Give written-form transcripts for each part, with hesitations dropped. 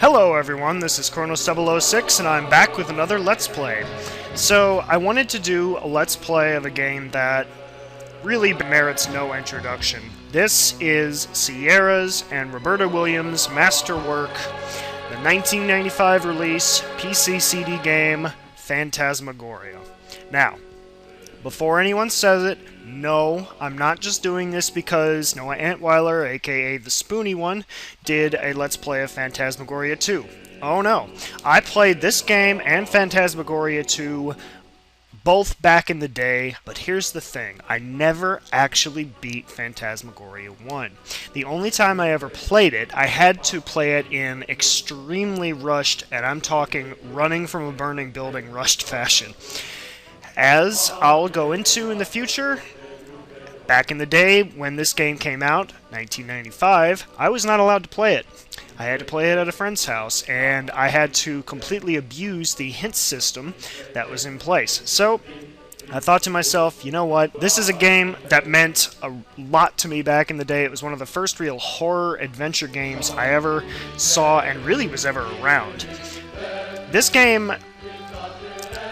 Hello everyone, this is Chronos006 and I'm back with another Let's Play. So, I wanted to do a Let's Play of a game that really merits no introduction. This is Sierra's and Roberta Williams' masterwork, the 1995 release PC CD game, Phantasmagoria. Now, before anyone says it, no, I'm not just doing this because Noah Antweiler, aka the Spoony One, did a Let's Play of Phantasmagoria 2. Oh no, I played this game and Phantasmagoria 2 both back in the day, but here's the thing, I never actually beat Phantasmagoria 1. The only time I ever played it, I had to play it in extremely rushed, and I'm talking running from a burning building rushed fashion. As I'll go into in the future, back in the day when this game came out, 1995, I was not allowed to play it. I had to play it at a friend's house, and I had to completely abuse the hint system that was in place. So, I thought to myself, you know what, this is a game that meant a lot to me back in the day. It was one of the first real horror adventure games I ever saw and really was ever around. This game,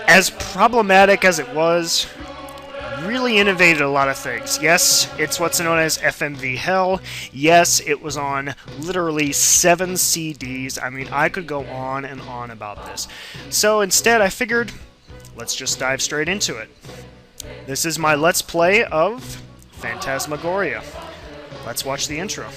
as problematic as it was, really innovated a lot of things. Yes, it's what's known as FMV Hell. Yes, it was on literally 7 CDs. I mean, I could go on and on about this. So instead, I figured, let's just dive straight into it. This is my Let's Play of Phantasmagoria. Let's watch the intro.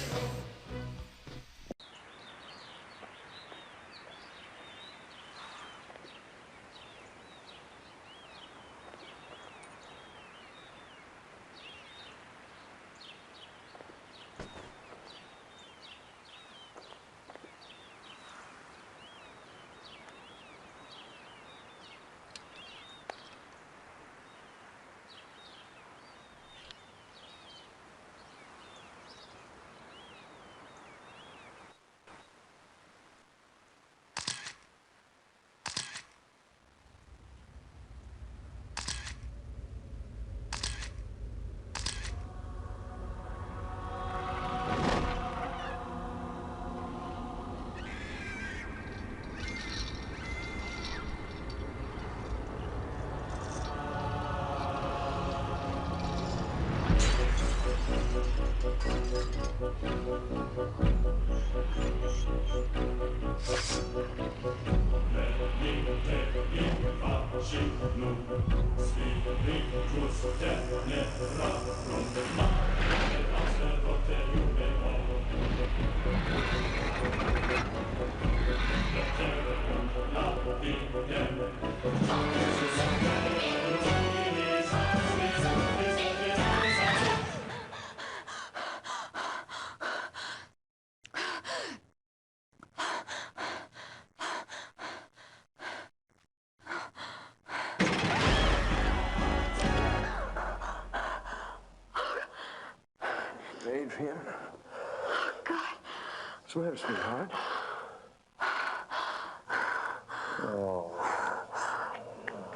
Adrian? God. What's the matter, sweetheart? Oh.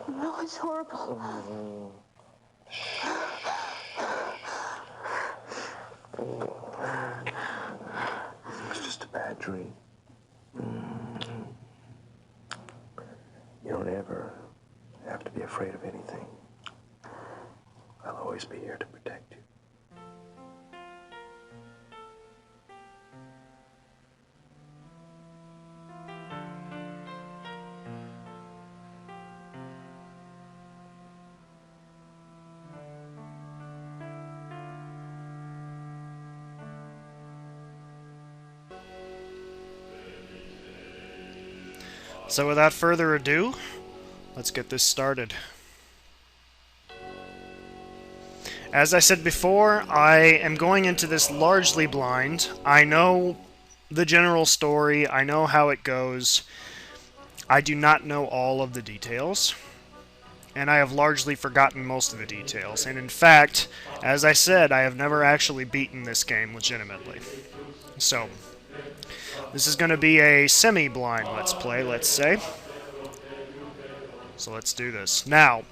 No, it's horrible. It's just a bad dream. You don't ever have to be afraid of anything. I'll always be here to protect you. So without further ado, let's get this started. As I said before, I am going into this largely blind. I know the general story, I know how it goes. I do not know all of the details, and I have largely forgotten most of the details. And in fact, as I said, I have never actually beaten this game legitimately. So, this is going to be a semi-blind Let's Play, let's say. So let's do this. Now,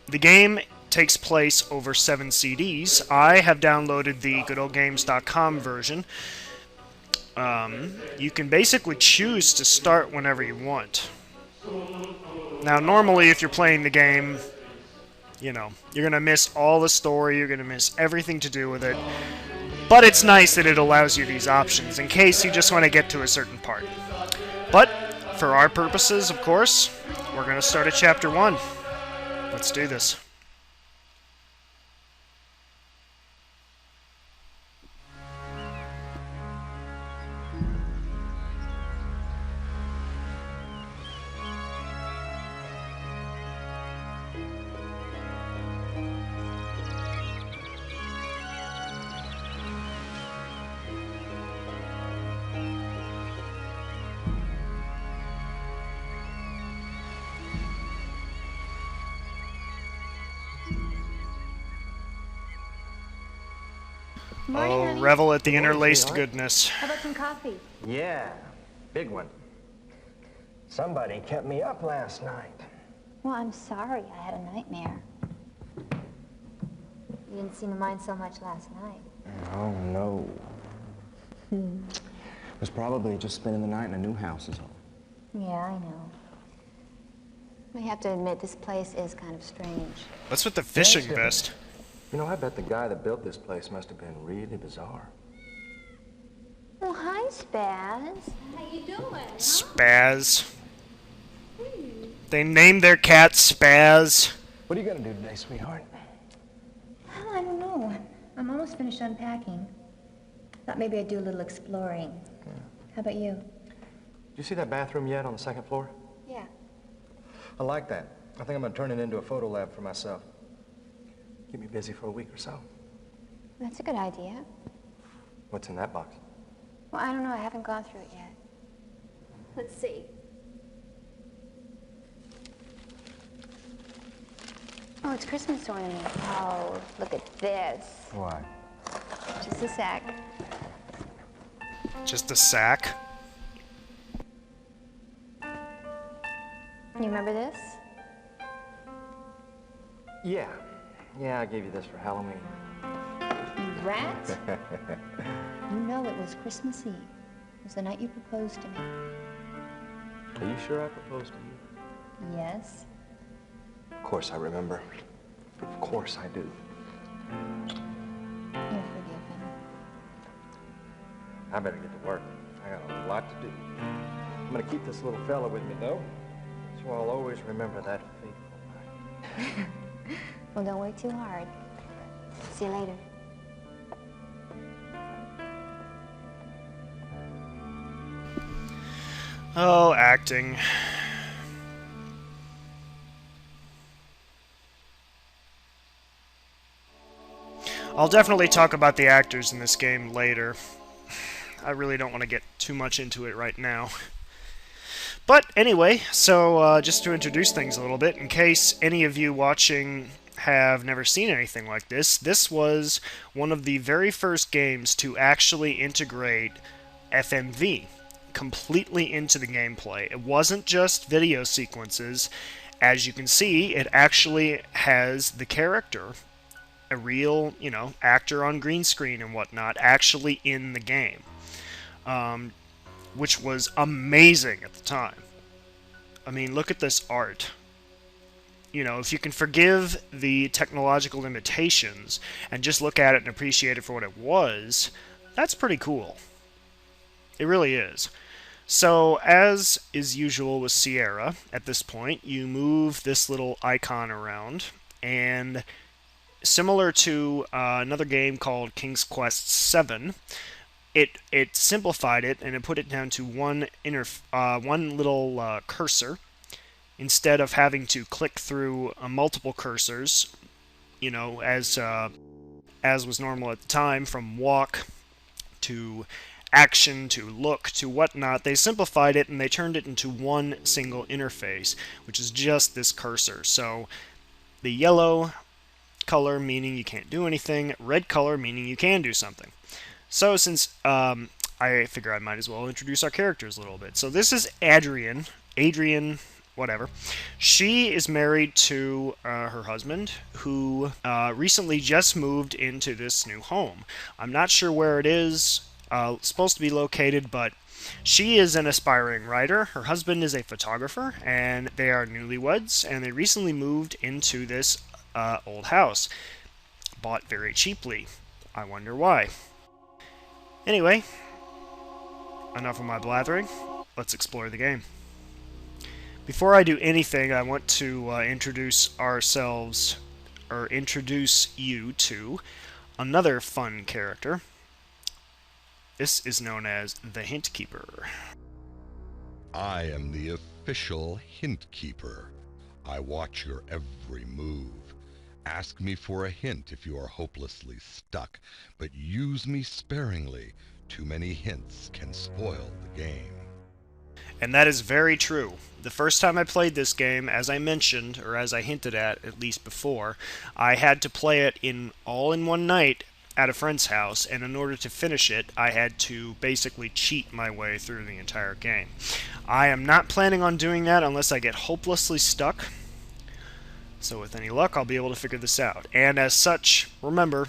the game takes place over 7 CDs. I have downloaded the goodoldgames.com version. you can basically choose to start whenever you want. Now, normally, if you're playing the game, you know, you're going to miss all the story, you're going to miss everything to do with it. But it's nice that it allows you these options in case you just want to get to a certain part. But, for our purposes, of course, we're going to start at Chapter 1. Let's do this. Morning, Oh, honey. revel at the Morning, interlaced sweetheart. goodness. How about some coffee? Yeah, big one. Somebody kept me up last night. Well, I'm sorry. I had a nightmare. You didn't seem to mind so much last night. Oh, no. Was probably just spending the night in a new house is all. Yeah, I know. I have to admit, this place is kind of strange. What's with the fishing Yes, vest? You know, I bet the guy that built this place must have been really bizarre. Well, hi, Spaz. How you doing? Spaz. They named their cat Spaz. What are you gonna do today, sweetheart? Well, I don't know. I'm almost finished unpacking. Thought maybe I'd do a little exploring. How about you? Did you see that bathroom yet on the second floor? Yeah. I like that. I think I'm gonna turn it into a photo lab for myself. Keep me busy for a week or so. That's a good idea. What's in that box? Well, I don't know. I haven't gone through it yet. Let's see. Oh, it's Christmas ornament. Oh, look at this. Why? Just a sec. Just a sack. You remember this? Yeah. Yeah, I gave you this for Halloween. You rat? You know it was Christmas Eve. It was the night you proposed to me. Are you sure I proposed to you? Yes. Of course I remember. Of course I do. You're forgiven. I better get to work. I got a lot to do. I'm gonna keep this little fella with me, though, so I'll always remember that fateful night. Well, don't work too hard. See you later. Oh, acting. I'll definitely talk about the actors in this game later. I really don't want to get too much into it right now. But anyway, so just to introduce things a little bit, in case any of you watching have never seen anything like this was one of the very first games to actually integrate FMV completely into the gameplay. It wasn't just video sequences. As you can see, it actually has the character, a real, actor on green screen and whatnot, actually in the game. Which was amazing at the time. I mean, look at this art. If you can forgive the technological limitations and just look at it and appreciate it for what it was, that's pretty cool. It really is. So, as is usual with Sierra, at this point, you move this little icon around, and similar to another game called King's Quest VII, it simplified it and it put it down to one little cursor instead of having to click through multiple cursors, as was normal at the time, from walk to action to look to whatnot. They simplified it and they turned it into one single interface, which is just this cursor. So the yellow color meaning you can't do anything, red color meaning you can do something. So since I figure I might as well introduce our characters a little bit. So this is Adrian, whatever. She is married to her husband, who recently just moved into this new home. I'm not sure where it is. supposed to be located, but she is an aspiring writer. Her husband is a photographer, and they are newlyweds, and they recently moved into this old house, bought very cheaply. I wonder why. Anyway, enough of my blathering. Let's explore the game. Before I do anything, I want to introduce ourselves, or introduce you to another fun character. This is known as the Hint Keeper. I am the official Hint Keeper. I watch your every move. Ask me for a hint if you are hopelessly stuck, but use me sparingly. Too many hints can spoil the game. And that is very true. The first time I played this game, as I mentioned, or as I hinted at least before, I had to play it all in one night at a friend's house, and in order to finish it, I had to basically cheat my way through the entire game. I am not planning on doing that unless I get hopelessly stuck. So with any luck, I'll be able to figure this out. And as such, remember,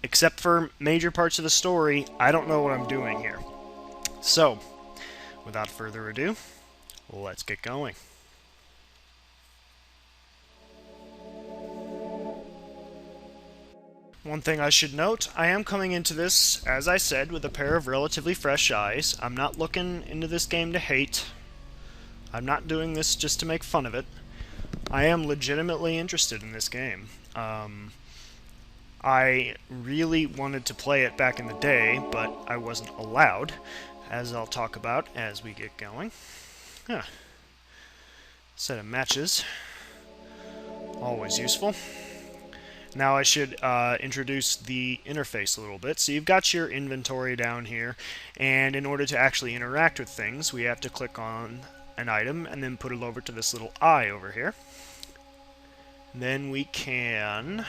except for major parts of the story, I don't know what I'm doing here. So, without further ado, let's get going. One thing I should note, I am coming into this, as I said, with a pair of relatively fresh eyes. I'm not looking into this game to hate. I'm not doing this just to make fun of it. I am legitimately interested in this game. I really wanted to play it back in the day, but I wasn't allowed, as I'll talk about as we get going. Set of matches. Always useful. Now I should introduce the interface a little bit. So you've got your inventory down here, and in order to actually interact with things, we have to click on an item and then put it over to this little eye over here. Then we can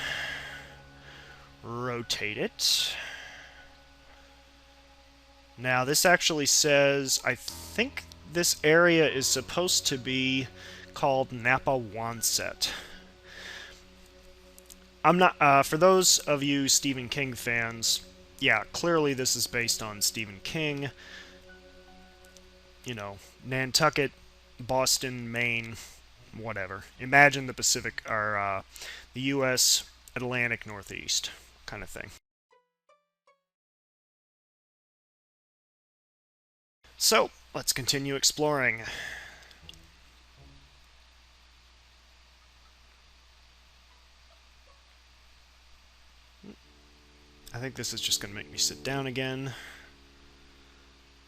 rotate it. Now this actually says, I think this area is supposed to be called Napa Wanset. I'm not, for those of you Stephen King fans, yeah, clearly this is based on Stephen King. You know, Nantucket, Boston, Maine, whatever. Imagine the Pacific, or the U.S. Atlantic Northeast kind of thing. So, let's continue exploring. I think this is just going to make me sit down again.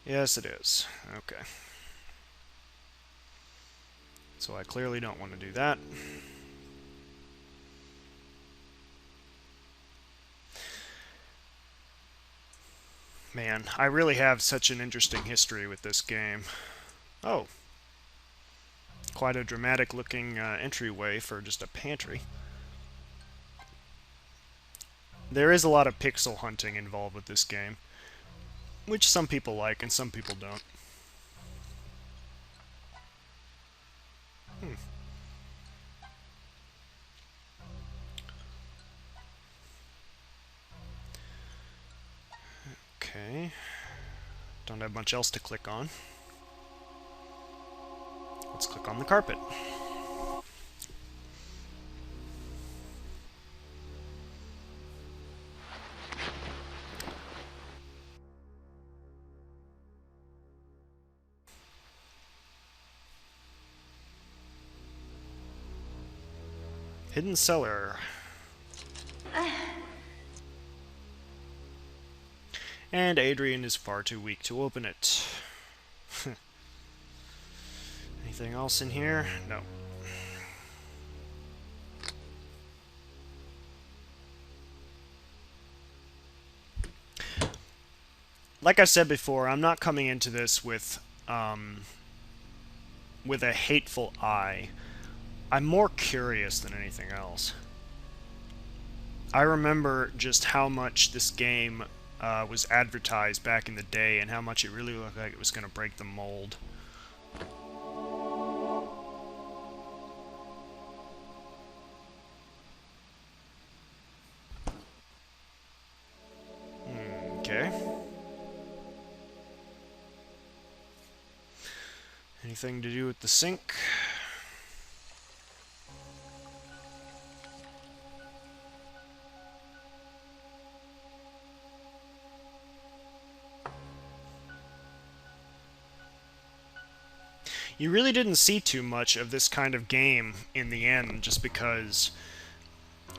Yes, it is. Okay. So I clearly don't want to do that. Man, I really have such an interesting history with this game. Oh. Quite a dramatic looking entryway for just a pantry. There is a lot of pixel hunting involved with this game, which some people like and some people don't. Okay. Don't have much else to click on. Let's click on the carpet. Hidden cellar. And Adrian is far too weak to open it. Anything else in here? No. Like I said before, I'm not coming into this with a hateful eye. I'm more curious than anything else. I remember just how much this game was advertised back in the day and how much it really looked like it was going to break the mold. Okay. Anything to do with the sink? You really didn't see too much of this kind of game in the end, just because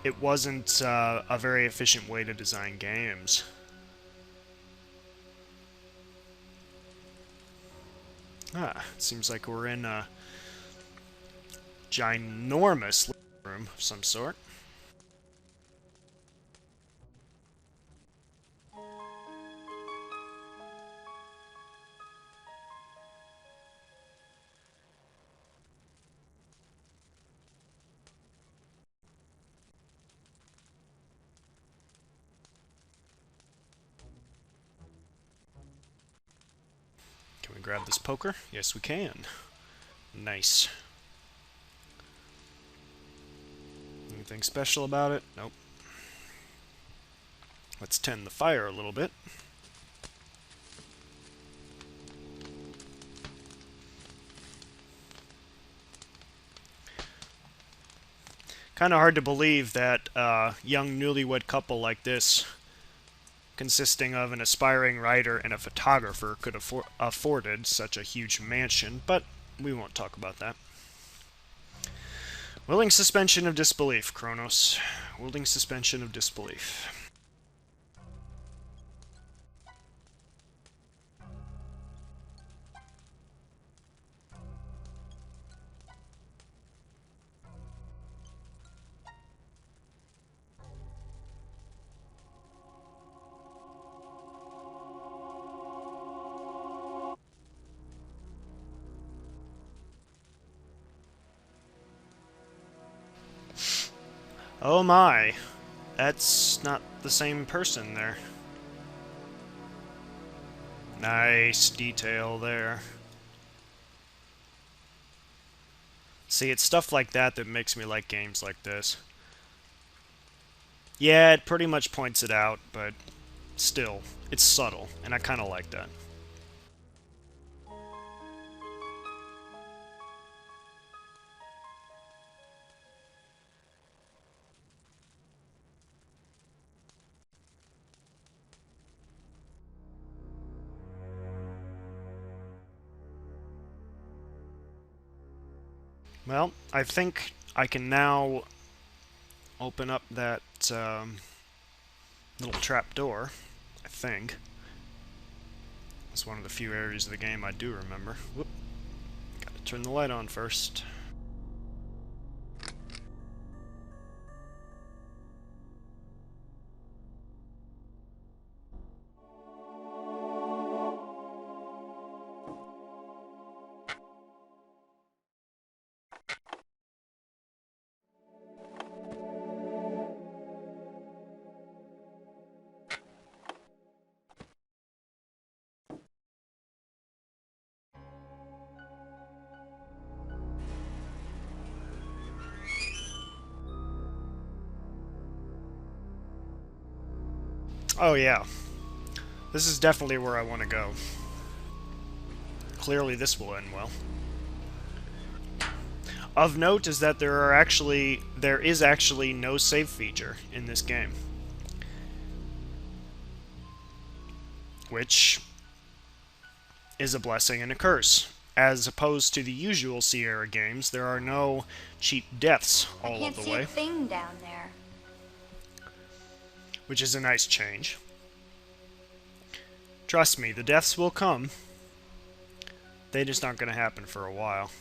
it wasn't a very efficient way to design games. Ah, it seems like we're in a ginormous living room of some sort. Can we grab this poker? Yes, we can. Nice. Anything special about it? Nope. Let's tend the fire a little bit. Kind of hard to believe that a young newlywed couple like this, consisting of an aspiring writer and a photographer, could have afforded such a huge mansion, but we won't talk about that. Willing suspension of disbelief, Kronos. Willing suspension of disbelief. Oh my, that's not the same person there. Nice detail there. See, it's stuff like that that makes me like games like this. Yeah, it pretty much points it out, but still, it's subtle, and I kind of like that. Well, I think I can now open up that little trap door, I think. It's one of the few areas of the game I do remember. Whoop. Gotta turn the light on first. Oh yeah, this is definitely where I want to go. Clearly this will end well. Of note is that there is actually no save feature in this game, which is a blessing and a curse. As opposed to the usual Sierra games, there are no cheap deaths all of the way. I can't see a thing down there. Which is a nice change. Trust me, the deaths will come. They just aren't going to happen for a while.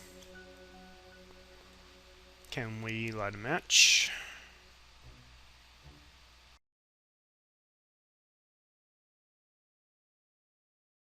Can we light a match?